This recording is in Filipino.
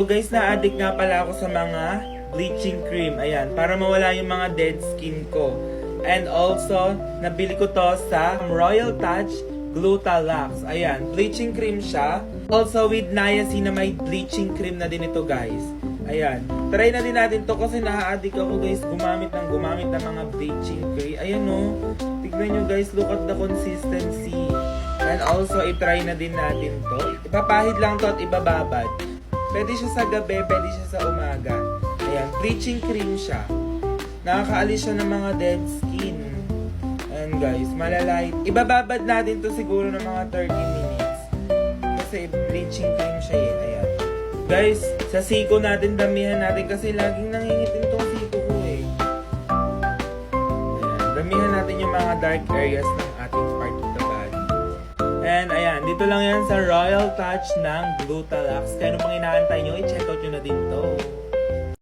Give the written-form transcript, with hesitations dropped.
So guys, na-addict nga pala ako sa mga bleaching cream. Ayan, para mawala yung mga dead skin ko. And also, nabili ko to sa Royal Touch Glutalax. Ayan, bleaching cream siya. Also with niacinamide bleaching cream na din ito guys. Ayan, try na din natin to kasi na-addict ako guys gumamit ng mga bleaching cream. Ayan o, tignan nyo guys, look at the consistency. And also, itry na din natin to. Ipapahid lang to at ibababad. Pwede siya sa gabi, pwede siya sa umaga. Ayan, bleaching cream siya. Nakakaalis siya ng mga dead skin. Ayan guys, malalait. Ibababad natin to siguro ng mga 30 minutes. Kasi bleaching cream siya eh. Ayan. Guys, sa siko natin, damihan natin kasi laging nangingitim tong siko ko eh. Ayan, damihan natin yung mga dark areas ng ating part of the body. And ayan, dito lang yan sa Royal Touch ng Glutalax. Kaya ano pang inaantay nyo, i-check out nyo na din